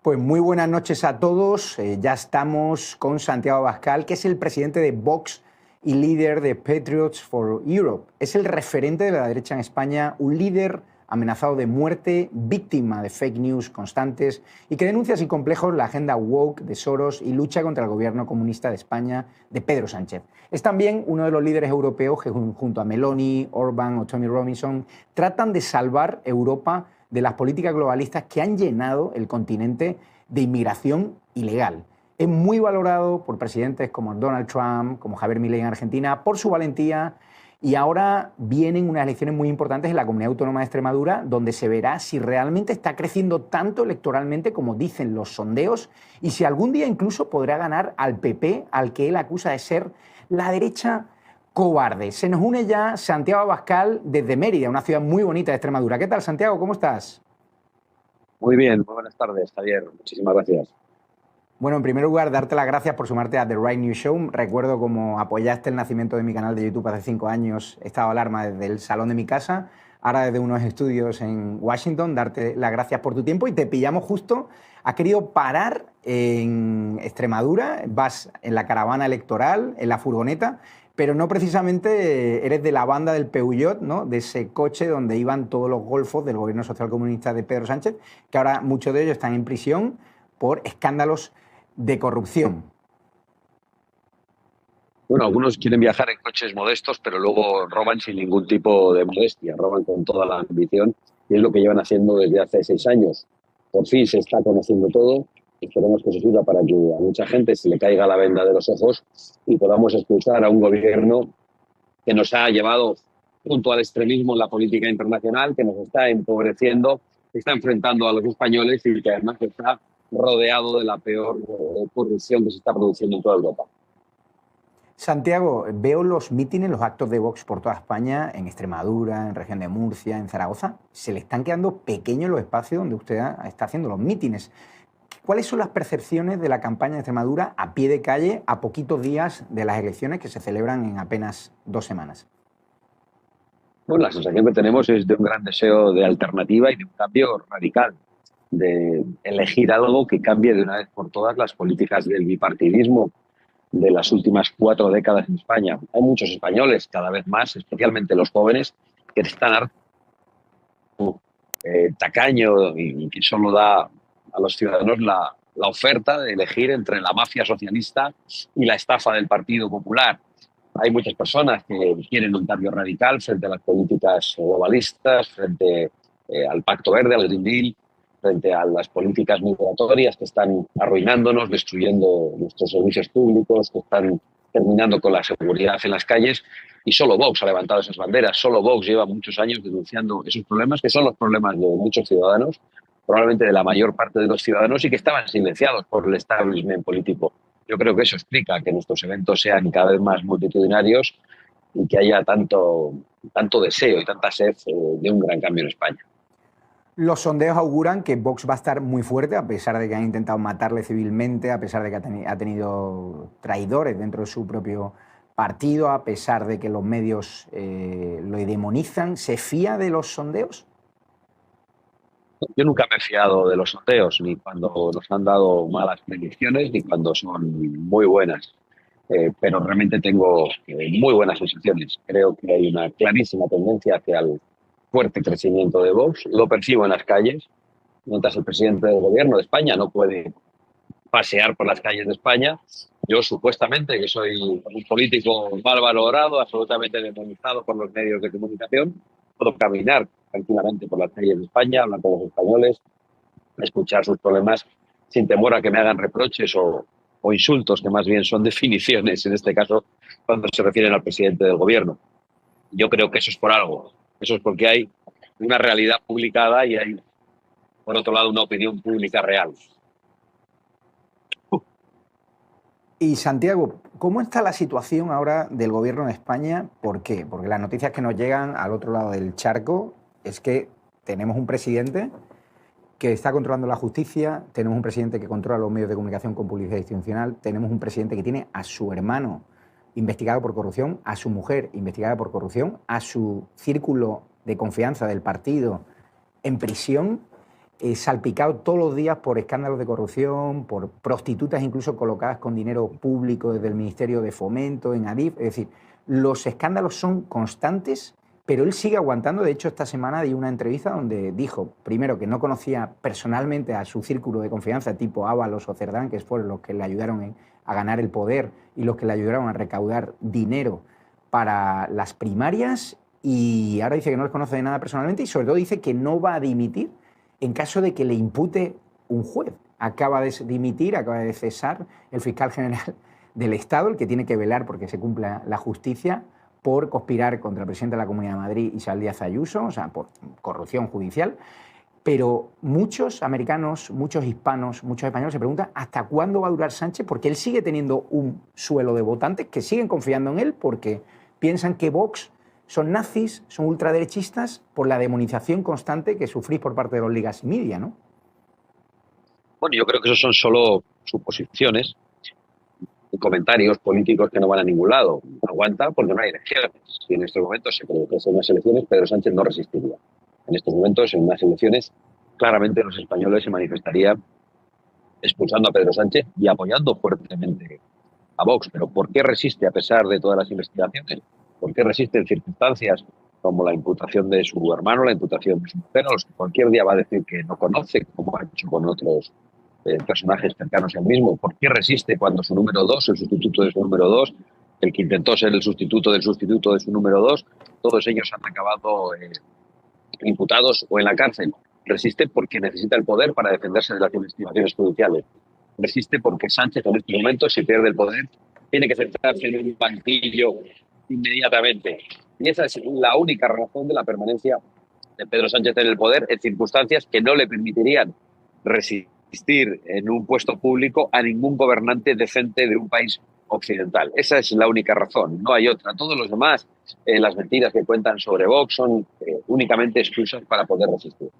Pues muy buenas noches a todos. Ya estamos con Santiago Abascal, que es el presidente de Vox y líder de Patriots for Europe. Es el referente de la derecha en España, un líder amenazado de muerte, víctima de fake news constantes y que denuncia sin complejos la agenda woke de Soros y lucha contra el gobierno comunista de España de Pedro Sánchez. Es también uno de los líderes europeos que junto a Meloni, Orbán o Tommy Robinson tratan de salvar Europa de las políticas globalistas que han llenado el continente de inmigración ilegal. Es muy valorado por presidentes como Donald Trump, como Javier Milei en Argentina, por su valentía. Y ahora vienen unas elecciones muy importantes en la Comunidad Autónoma de Extremadura, donde se verá si realmente está creciendo tanto electoralmente como dicen los sondeos y si algún día incluso podrá ganar al PP, al que él acusa de ser la derecha cobarde. Se nos une ya Santiago Abascal desde Mérida, una ciudad muy bonita de Extremadura. ¿Qué tal, Santiago? ¿Cómo estás? Muy bien, muy buenas tardes, Javier. Muchísimas gracias. Bueno, en primer lugar, darte las gracias por sumarte a The Right News Show. Recuerdo cómo apoyaste el nacimiento de mi canal de YouTube hace 5 años. Estaba alarma desde el salón de mi casa, ahora desde unos estudios en Washington. Darte las gracias por tu tiempo y te pillamos justo. Has querido parar en Extremadura, vas en la caravana electoral, en la furgoneta, pero no precisamente eres de la banda del Peugeot, ¿no? De ese coche donde iban todos los golfos del gobierno socialcomunista de Pedro Sánchez, que ahora muchos de ellos están en prisión por escándalos de corrupción. Bueno, algunos quieren viajar en coches modestos, pero luego roban sin ningún tipo de modestia, roban con toda la ambición y es lo que llevan haciendo desde hace 6 años. Por fin se está conociendo todo. Esperemos que eso sirva para que a mucha gente se le caiga la venda de los ojos y podamos expulsar a un gobierno que nos ha llevado junto al extremismo en la política internacional, que nos está empobreciendo, que está enfrentando a los españoles y que además está rodeado de la peor corrupción que se está produciendo en toda Europa. Santiago, veo los mítines, los actos de Vox por toda España, en Extremadura, en región de Murcia, en Zaragoza. Se le están quedando pequeños los espacios donde usted está haciendo los mítines. ¿Cuáles son las percepciones de la campaña de Extremadura a pie de calle a poquitos días de las elecciones que se celebran en apenas 2 semanas? Bueno, la sensación que tenemos es de un gran deseo de alternativa y de un cambio radical, de elegir algo que cambie de una vez por todas las políticas del bipartidismo de las últimas 4 décadas en España. Hay muchos españoles, cada vez más, especialmente los jóvenes, que están hartos tacaño y que solo da a los ciudadanos la oferta de elegir entre la mafia socialista y la estafa del Partido Popular. Hay muchas personas que quieren un cambio radical frente a las políticas globalistas, frente al Pacto Verde, al Green Deal, frente a las políticas migratorias que están arruinándonos, destruyendo nuestros servicios públicos, que están terminando con la seguridad en las calles. Y solo Vox ha levantado esas banderas, solo Vox lleva muchos años denunciando esos problemas, que son los problemas de muchos ciudadanos, probablemente de la mayor parte de los ciudadanos, y que estaban silenciados por el establishment político. Yo creo que eso explica que nuestros eventos sean cada vez más multitudinarios y que haya tanto deseo y tanta sed de un gran cambio en España. Los sondeos auguran que Vox va a estar muy fuerte, a pesar de que han intentado matarle civilmente, a pesar de que ha tenido traidores dentro de su propio partido, a pesar de que los medios lo demonizan. ¿Se fía de los sondeos? Yo nunca me he fiado de los sondeos, ni cuando nos han dado malas predicciones, ni cuando son muy buenas. Pero realmente tengo muy buenas sensaciones. Creo que hay una clarísima tendencia hacia el fuerte crecimiento de Vox. Lo percibo en las calles, mientras el presidente del gobierno de España no puede pasear por las calles de España. Yo, supuestamente, que soy un político mal valorado, absolutamente demonizado por los medios de comunicación, puedo caminar tranquilamente por las calles de España, hablar con los españoles, escuchar sus problemas sin temor a que me hagan reproches o insultos, que más bien son definiciones, en este caso, cuando se refieren al presidente del gobierno. Yo creo que eso es por algo. Eso es porque hay una realidad publicada y hay, por otro lado, una opinión pública real. Y Santiago, ¿cómo está la situación ahora del gobierno de España? ¿Por qué? Porque las noticias que nos llegan al otro lado del charco es que tenemos un presidente que está controlando la justicia, tenemos un presidente que controla los medios de comunicación con publicidad institucional, tenemos un presidente que tiene a su hermano investigado por corrupción, a su mujer investigada por corrupción, a su círculo de confianza del partido en prisión. salpicado todos los días por escándalos de corrupción, por prostitutas incluso colocadas con dinero público desde el Ministerio de Fomento, en Adif. Es decir, los escándalos son constantes, pero él sigue aguantando. De hecho, esta semana di una entrevista donde dijo, primero, que no conocía personalmente a su círculo de confianza, tipo Ábalos o Cerdán, que fueron los que le ayudaron a ganar el poder y los que le ayudaron a recaudar dinero para las primarias, y ahora dice que no les conoce de nada personalmente y sobre todo dice que no va a dimitir en caso de que le impute un juez. Acaba de dimitir, acaba de cesar el fiscal general del Estado, el que tiene que velar porque se cumpla la justicia, por conspirar contra el presidente de la Comunidad de Madrid, Isabel Díaz Ayuso, o sea, por corrupción judicial. Pero muchos americanos, muchos hispanos, muchos españoles se preguntan hasta cuándo va a durar Sánchez, porque él sigue teniendo un suelo de votantes que siguen confiando en él porque piensan que Vox son nazis, son ultraderechistas, por la demonización constante que sufrís por parte de los legacy media, ¿no? Bueno, yo creo que esos son solo suposiciones y comentarios políticos que no van a ningún lado. Aguanta porque no hay elecciones. Si en estos momentos se produjesen unas elecciones, Pedro Sánchez no resistiría. En estos momentos, en unas elecciones, claramente los españoles se manifestarían expulsando a Pedro Sánchez y apoyando fuertemente a Vox. Pero ¿por qué resiste a pesar de todas las investigaciones? ¿Por qué resiste en circunstancias como la imputación de su hermano, la imputación de su mujer, a los que cualquier día va a decir que no conoce, como ha hecho con otros personajes cercanos a él mismo? ¿Por qué resiste cuando su número 2, el sustituto de su número 2, el que intentó ser el sustituto de su número 2, todos ellos han acabado imputados o en la cárcel? Resiste porque necesita el poder para defenderse de las investigaciones judiciales. Resiste porque Sánchez en este momento, si pierde el poder, tiene que sentarse en un banquillo inmediatamente. Y esa es la única razón de la permanencia de Pedro Sánchez en el poder, en circunstancias que no le permitirían resistir en un puesto público a ningún gobernante decente de un país occidental. Esa es la única razón, no hay otra. Todos los demás, las mentiras que cuentan sobre Vox son únicamente excusas para poder resistir.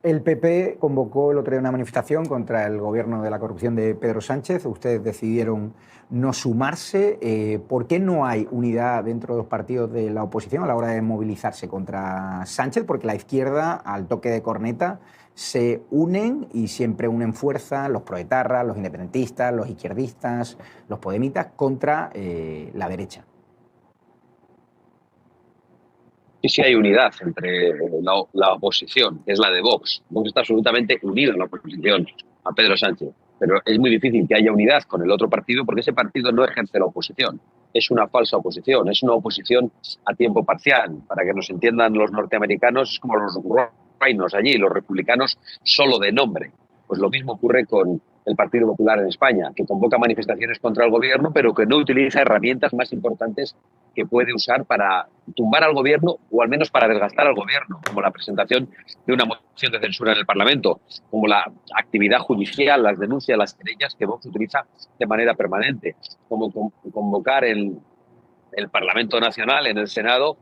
El PP convocó el otro día una manifestación contra el gobierno de la corrupción de Pedro Sánchez. Ustedes decidieron no sumarse. ¿Por qué no hay unidad dentro de los partidos de la oposición a la hora de movilizarse contra Sánchez? Porque la izquierda, al toque de corneta, se unen y siempre unen fuerza los proetarras, los independentistas, los izquierdistas, los podemitas contra la derecha. Y sí hay unidad entre la oposición, que es la de Vox. Vox está absolutamente unido en la oposición a Pedro Sánchez. Pero es muy difícil que haya unidad con el otro partido porque ese partido no ejerce la oposición. Es una falsa oposición, es una oposición a tiempo parcial. Para que nos entiendan los norteamericanos, es como los reinos allí, los republicanos solo de nombre. Pues lo mismo ocurre con el Partido Popular en España, que convoca manifestaciones contra el gobierno, pero que no utiliza herramientas más importantes que puede usar para tumbar al gobierno o al menos para desgastar al gobierno, como la presentación de una moción de censura en el Parlamento, como la actividad judicial, las denuncias, las querellas que Vox utiliza de manera permanente, como convocar en el Parlamento Nacional, en el Senado,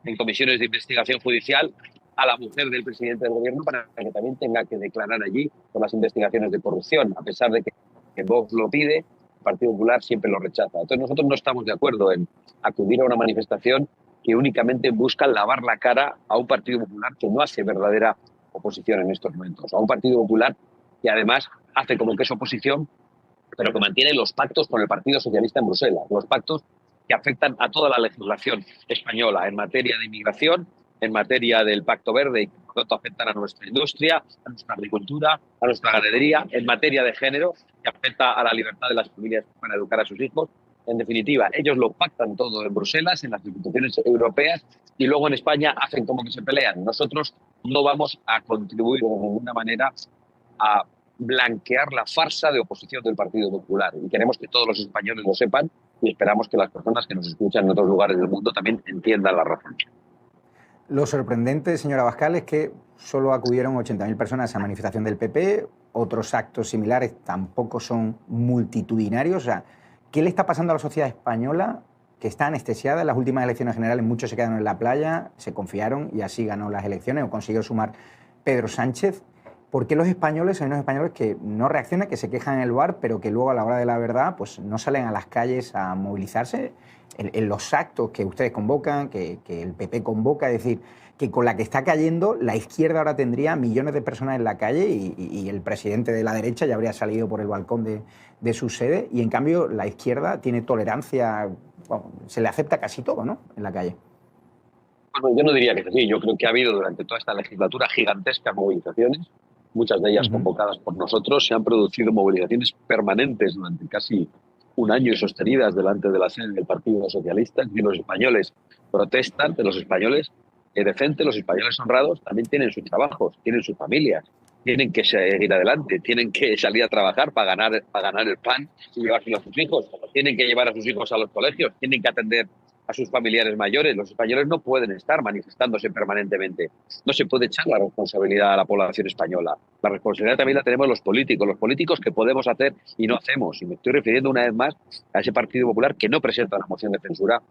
en comisiones de investigación judicial, a la mujer del presidente del gobierno para que también tenga que declarar allí por las investigaciones de corrupción, a pesar de que Vox lo pide, el Partido Popular siempre lo rechaza. Entonces nosotros no estamos de acuerdo en acudir a una manifestación que únicamente busca lavar la cara a un Partido Popular que no hace verdadera oposición en estos momentos, a un Partido Popular que además hace como que es oposición, pero que mantiene los pactos con el Partido Socialista en Bruselas, los pactos que afectan a toda la legislación española en materia de inmigración, en materia del Pacto Verde y que por tanto afectan a nuestra industria, a nuestra agricultura, a nuestra ganadería, en materia de género, que afecta a la libertad de las familias para educar a sus hijos. En definitiva, ellos lo pactan todo en Bruselas, en las instituciones europeas, y luego en España hacen como que se pelean. Nosotros no vamos a contribuir de ninguna manera a blanquear la farsa de oposición del Partido Popular. Y queremos que todos los españoles lo sepan y esperamos que las personas que nos escuchan en otros lugares del mundo también entiendan la razón. Lo sorprendente, señora Abascal, es que solo acudieron 80.000 personas a esa manifestación del PP. Otros actos similares tampoco son multitudinarios. O sea, ¿qué le está pasando a la sociedad española que está anestesiada? En las últimas elecciones generales muchos se quedaron en la playa, se confiaron y así ganó las elecciones o consiguió sumar Pedro Sánchez. ¿Por qué los españoles, hay unos españoles que no reaccionan, que se quejan en el bar, pero que luego a la hora de la verdad pues no salen a las calles a movilizarse en los actos que ustedes convocan, que el PP convoca? Es decir, que con la que está cayendo, la izquierda ahora tendría millones de personas en la calle y el presidente de la derecha ya habría salido por el balcón de su sede, y en cambio la izquierda tiene tolerancia, bueno, se le acepta casi todo, ¿no?, en la calle. Bueno, yo no diría que es así. Yo creo que ha habido durante toda esta legislatura gigantescas movilizaciones, muchas de ellas convocadas por nosotros. Se han producido movilizaciones permanentes durante casi un año y sostenidas delante de la sede del Partido Socialista. Y los españoles protestan, de los españoles decentes, los españoles honrados, también tienen sus trabajos, tienen sus familias, tienen que seguir adelante, tienen que salir a trabajar para ganar el pan y llevárselo a sus hijos, tienen que llevar a sus hijos a los colegios, tienen que atender a sus familiares mayores. Los españoles no pueden estar manifestándose permanentemente. No se puede echar la responsabilidad a la población española. La responsabilidad también la tenemos los políticos que podemos hacer y no hacemos. Y me estoy refiriendo una vez más a ese Partido Popular que no presenta una moción de censura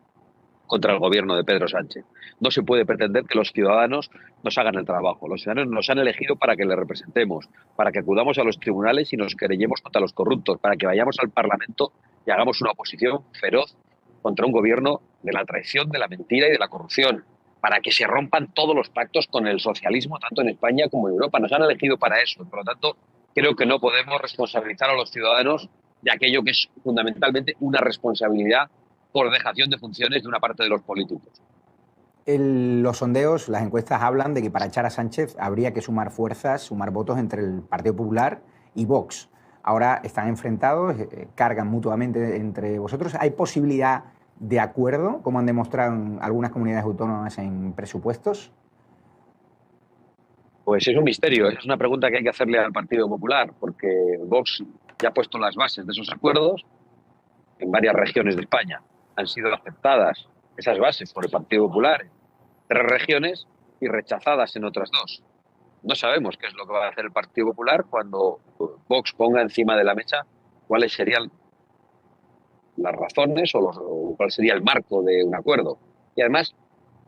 contra el gobierno de Pedro Sánchez. No se puede pretender que los ciudadanos nos hagan el trabajo. Los ciudadanos nos han elegido para que les representemos, para que acudamos a los tribunales y nos querellemos contra los corruptos, para que vayamos al Parlamento y hagamos una oposición feroz contra un gobierno de la traición, de la mentira y de la corrupción, para que se rompan todos los pactos con el socialismo, tanto en España como en Europa. Nos han elegido para eso. Por lo tanto, creo que no podemos responsabilizar a los ciudadanos de aquello que es fundamentalmente una responsabilidad por dejación de funciones de una parte de los políticos. Los sondeos, las encuestas hablan de que para echar a Sánchez habría que sumar fuerzas, sumar votos entre el Partido Popular y Vox. Ahora están enfrentados, cargan mutuamente entre vosotros. ¿Hay posibilidad de acuerdo, como han demostrado en algunas comunidades autónomas en presupuestos? Pues es un misterio, es una pregunta que hay que hacerle al Partido Popular, porque Vox ya ha puesto las bases de esos acuerdos en varias regiones de España. Han sido aceptadas esas bases por el Partido Popular en 3 regiones y rechazadas en otras 2. No sabemos qué es lo que va a hacer el Partido Popular cuando Vox ponga encima de la mesa cuáles serían las razones o cuál sería el marco de un acuerdo. Y además,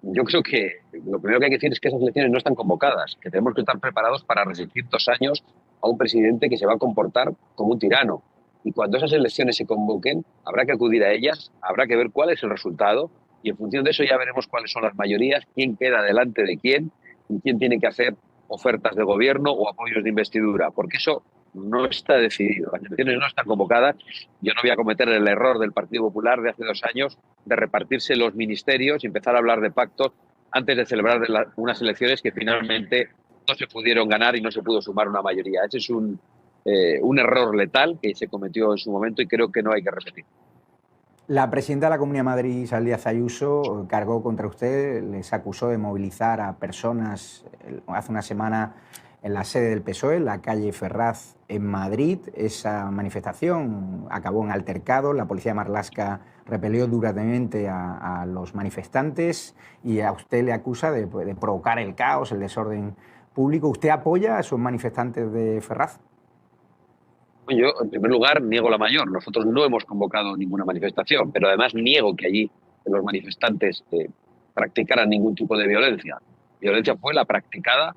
yo creo que lo primero que hay que decir es que esas elecciones no están convocadas, que tenemos que estar preparados para resistir 2 años a un presidente que se va a comportar como un tirano. Y cuando esas elecciones se convoquen, habrá que acudir a ellas, habrá que ver cuál es el resultado y en función de eso ya veremos cuáles son las mayorías, quién queda delante de quién y quién tiene que hacer ofertas de gobierno o apoyos de investidura, porque eso no está decidido. Las elecciones no están convocadas. Yo no voy a cometer el error del Partido Popular de hace 2 años de repartirse los ministerios y empezar a hablar de pactos antes de celebrar unas elecciones que finalmente no se pudieron ganar y no se pudo sumar una mayoría. Ese es un error letal que se cometió en su momento y creo que no hay que repetir. La presidenta de la Comunidad de Madrid, Isabel Díaz Ayuso, cargó contra usted, les acusó de movilizar a personas hace una semana en la sede del PSOE, en la calle Ferraz, en Madrid. Esa manifestación acabó en altercado. La policía de Marlaska repelió duramente a los manifestantes y a usted le acusa de provocar el caos, el desorden público. ¿Usted apoya a esos manifestantes de Ferraz? Yo, en primer lugar, niego la mayor. Nosotros no hemos convocado ninguna manifestación, pero además niego que allí los manifestantes practicaran ningún tipo de violencia. Violencia fue la practicada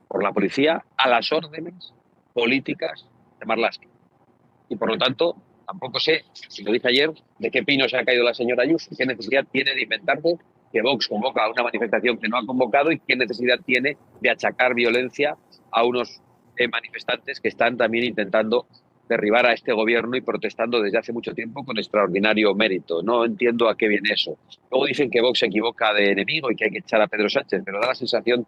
por la policía a las órdenes políticas de Marlaska. Y por lo tanto, tampoco sé, si lo dije ayer, de qué pino se ha caído la señora Ayuso, qué necesidad tiene de inventarse que Vox convoca a una manifestación que no ha convocado y qué necesidad tiene de achacar violencia a unos manifestantes que están también intentando derribar a este gobierno y protestando desde hace mucho tiempo con extraordinario mérito. No entiendo a qué viene eso. Luego dicen que Vox se equivoca de enemigo y que hay que echar a Pedro Sánchez, pero da la sensación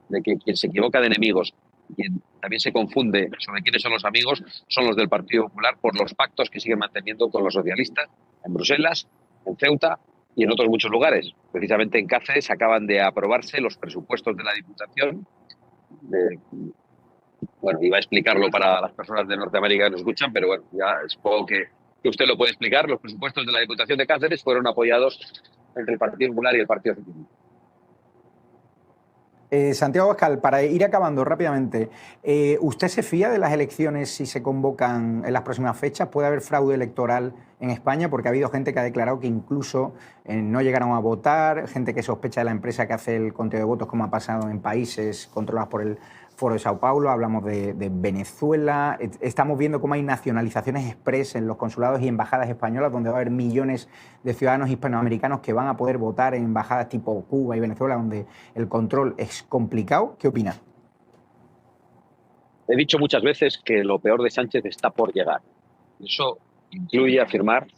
de que quien se equivoca de enemigos, quien también se confunde sobre quiénes son los amigos, son los del Partido Popular por los pactos que siguen manteniendo con los socialistas en Bruselas, en Ceuta y en otros muchos lugares. Precisamente en Cáceres acaban de aprobarse los presupuestos de la Diputación. Bueno, iba a explicarlo para las personas de Norteamérica que nos escuchan, pero bueno, ya supongo que usted lo puede explicar. Los presupuestos de la Diputación de Cáceres fueron apoyados entre el Partido Popular y el Partido Socialista. Santiago Abascal, para ir acabando rápidamente, ¿usted se fía de las elecciones si se convocan en las próximas fechas? ¿Puede haber fraude electoral en España? Porque ha habido gente que ha declarado que incluso no llegaron a votar, gente que sospecha de la empresa que hace el conteo de votos, como ha pasado en países controlados por el Foro de Sao Paulo, hablamos de Venezuela, estamos viendo cómo hay nacionalizaciones express en los consulados y embajadas españolas, donde va a haber millones de ciudadanos hispanoamericanos que van a poder votar en embajadas tipo Cuba y Venezuela, donde el control es complicado. ¿Qué opina? He dicho muchas veces que lo peor de Sánchez está por llegar. Eso incluye afirmar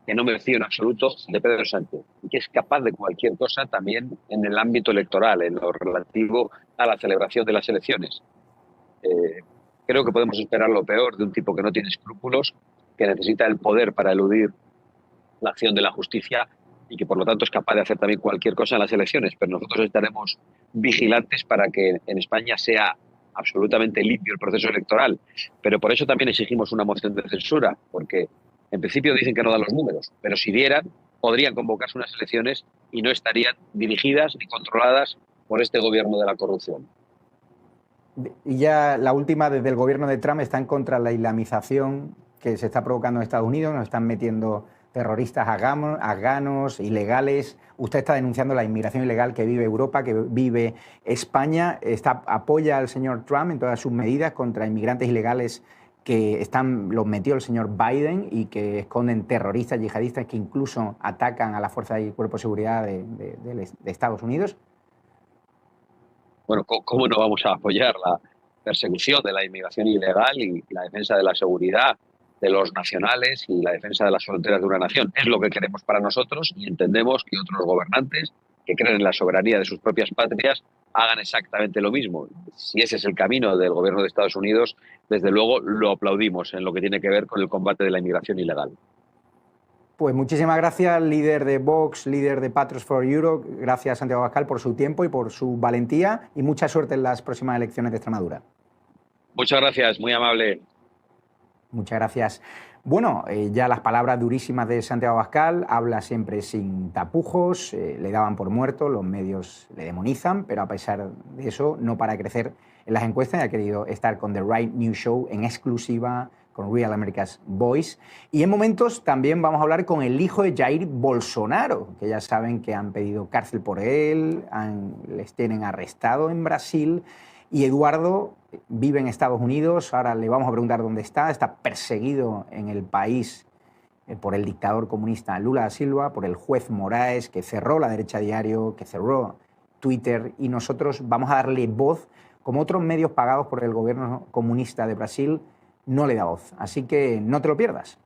que no me fío en absoluto de Pedro Sánchez y que es capaz de cualquier cosa también en el ámbito electoral, en lo relativo a la celebración de las elecciones. Creo que podemos esperar lo peor de un tipo que no tiene escrúpulos, que necesita el poder para eludir la acción de la justicia y que por lo tanto es capaz de hacer también cualquier cosa en las elecciones. Pero nosotros estaremos vigilantes para que en España sea absolutamente limpio el proceso electoral. Pero por eso también exigimos una moción de censura, porque en principio dicen que no dan los números, pero si dieran, podrían convocarse unas elecciones y no estarían dirigidas ni controladas por este gobierno de la corrupción. Y ya la última, desde el gobierno de Trump, está en contra de la islamización que se está provocando en Estados Unidos, nos están metiendo terroristas afganos, ilegales. Usted está denunciando la inmigración ilegal que vive Europa, que vive España. Apoya al señor Trump en todas sus medidas contra inmigrantes ilegales que los metió el señor Biden y que esconden terroristas yihadistas que incluso atacan a la fuerza y cuerpo de seguridad de Estados Unidos. Bueno, ¿cómo no vamos a apoyar la persecución de la inmigración ilegal y la defensa de la seguridad de los nacionales y la defensa de las fronteras de una nación? Es lo que queremos para nosotros y entendemos que otros gobernantes que creen en la soberanía de sus propias patrias hagan exactamente lo mismo. Si ese es el camino del gobierno de Estados Unidos, desde luego lo aplaudimos en lo que tiene que ver con el combate de la inmigración ilegal. Pues muchísimas gracias, líder de Vox, líder de Patriots for Europe. Gracias, Santiago Abascal, por su tiempo y por su valentía y mucha suerte en las próximas elecciones de Extremadura. Muchas gracias, muy amable. Muchas gracias. Bueno, ya las palabras durísimas de Santiago Abascal, habla siempre sin tapujos, le daban por muerto, los medios le demonizan, pero a pesar de eso no para de crecer en las encuestas y ha querido estar con The Right News Show en exclusiva con Real America's Voice. Y en momentos también vamos a hablar con el hijo de Jair Bolsonaro, que ya saben que han pedido cárcel por él, les tienen arrestado en Brasil. Y Eduardo vive en Estados Unidos, ahora le vamos a preguntar dónde está perseguido en el país por el dictador comunista Lula da Silva, por el juez Moraes, que cerró La Derecha Diario, que cerró Twitter, y nosotros vamos a darle voz, como otros medios pagados por el gobierno comunista de Brasil no le da voz. Así que no te lo pierdas.